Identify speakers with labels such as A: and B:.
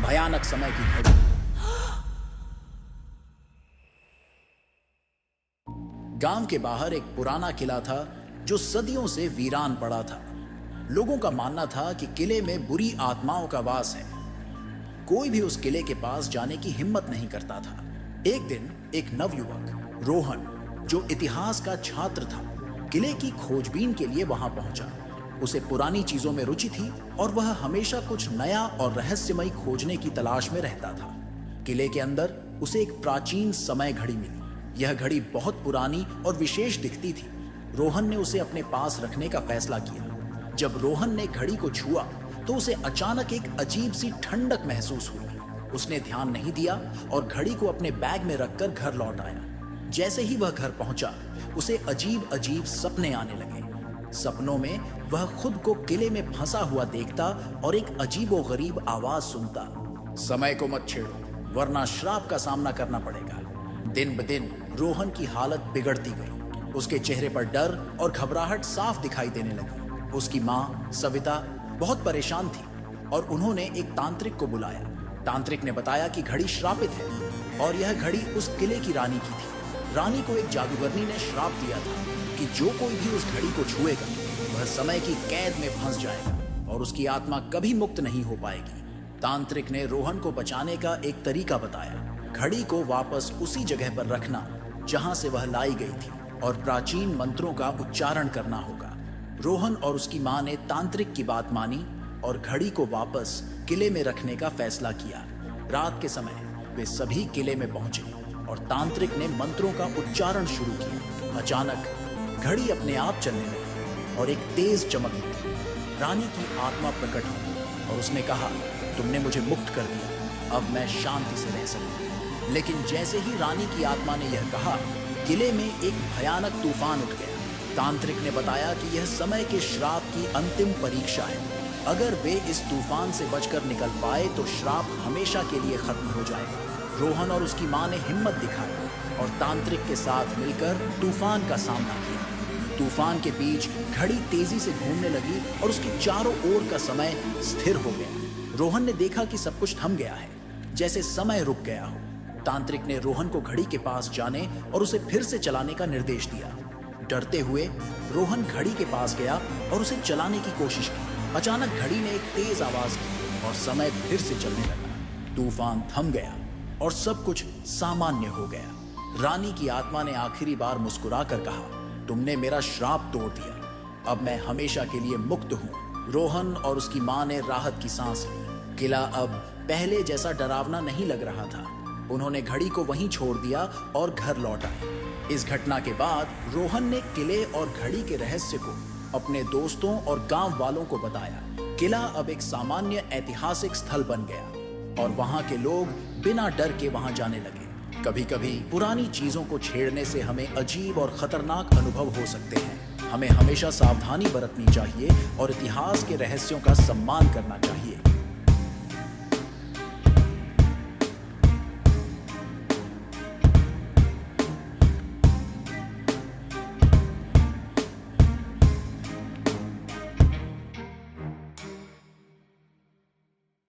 A: भयानक समय की घड़ी। गांव के बाहर एक पुराना किला था जो सदियों से वीरान पड़ा था। लोगों का मानना था कि किले में बुरी आत्माओं का वास है। कोई भी उस किले के पास जाने की हिम्मत नहीं करता था। एक दिन एक नवयुवक रोहन, जो इतिहास का छात्र था, किले की खोजबीन के लिए वहां पहुंचा। उसे पुरानी चीजों में रुचि थी और वह हमेशा कुछ नया और रहस्यमय खोजने की तलाश में रहता था। किले के अंदर उसे एक प्राचीन समय घड़ी मिली। यह घड़ी बहुत पुरानी और विशेष दिखती थी। रोहन ने उसे अपने पास रखने का फैसला किया। जब रोहन ने घड़ी को छुआ तो उसे अचानक एक अजीब सी ठंडक महसूस हुई। उसने ध्यान नहीं दिया और घड़ी को अपने बैग में रखकर घर लौट आया। जैसे ही वह घर पहुंचा, उसे अजीब अजीब सपने आने लगे। सपनों में वह खुद को किले में फंसा हुआ देखता और एक अजीबोगरीब आवाज सुनता, समय को मत छेड़ो वरना श्राप का सामना करना पड़ेगा। दिन ब दिन रोहन की हालत बिगड़ती गई। उसके चेहरे पर डर और घबराहट साफ दिखाई देने लगी। उसकी माँ सविता बहुत परेशान थी और उन्होंने एक तांत्रिक को बुलाया। तांत्रिक ने बताया कि घड़ी श्रापित है और यह घड़ी उस किले की रानी की थी। रानी को एक जादूगरनी ने श्राप दिया था कि जो कोई भी उस घड़ी को छुएगा वह समय की कैद में फंस जाएगा और उसकी आत्मा कभी मुक्त नहीं हो पाएगी। तांत्रिक ने रोहन को बचाने का एक तरीका बताया। घड़ी को वापस उसी जगह पर रखना जहां से वह लाई गई थी और प्राचीन मंत्रों का उच्चारण करना होगा। रोहन और उसकी मां ने तांत्रिक की बात मानी और घड़ी को वापस किले में रखने का फैसला किया। रात के समय वे सभी किले में पहुंचे और तांत्रिक ने मंत्रों का उच्चारण शुरू किया। अचानक घड़ी अपने आप चलने लगी और एक तेज चमक निकली। रानी की आत्मा प्रकट हुई और उसने कहा, तुमने मुझे मुक्त कर दिया, अब मैं शांति से रह सकूं। लेकिन जैसे ही रानी की आत्मा ने यह कहा, किले में एक भयानक तूफान उठ गया। तांत्रिक ने बताया कि यह समय के श्राप की अंतिम परीक्षा है। अगर वे इस तूफान से बचकर निकल पाए तो श्राप हमेशा के लिए खत्म हो जाएगा। रोहन और उसकी मां ने हिम्मत दिखाई और तांत्रिक के साथ मिलकर तूफान का सामना किया। तूफान के बीच घड़ी तेजी से घूमने लगी और उसके चारों ओर का समय स्थिर हो गया। रोहन ने देखा कि सब कुछ थम गया है, जैसे समय रुक गया हो। तांत्रिक ने रोहन को घड़ी के पास जाने और उसे फिर से चलाने का निर्देश दिया। डरते हुए रोहन घड़ी के पास गया और उसे चलाने की कोशिश की। अचानक घड़ी ने एक तेज आवाज की और समय फिर से चलने लगा। तूफान थम गया और सब कुछ सामान्य हो गया। रानी की आत्मा ने आखिरी बार मुस्कुराकर कहा, तुमने मेरा श्राप तोड़ दिया, अब मैं हमेशा के लिए मुक्त हूं। रोहन और उसकी मां ने राहत की सांस ली। किला अब पहले जैसा डरावना नहीं लग रहा था। उन्होंने घड़ी को वहीं छोड़ दिया और घर लौट आए। इस घटना के बाद रोहन ने किले और घड़ी के रहस्य को अपने दोस्तों और गांव वालों को बताया। किला अब एक सामान्य ऐतिहासिक स्थल बन गया और वहां के लोग बिना डर के वहां जाने लगे। कभी कभी पुरानी चीजों को छेड़ने से हमें अजीब और खतरनाक अनुभव हो सकते हैं। हमें हमेशा सावधानी बरतनी चाहिए और इतिहास के रहस्यों का सम्मान करना चाहिए।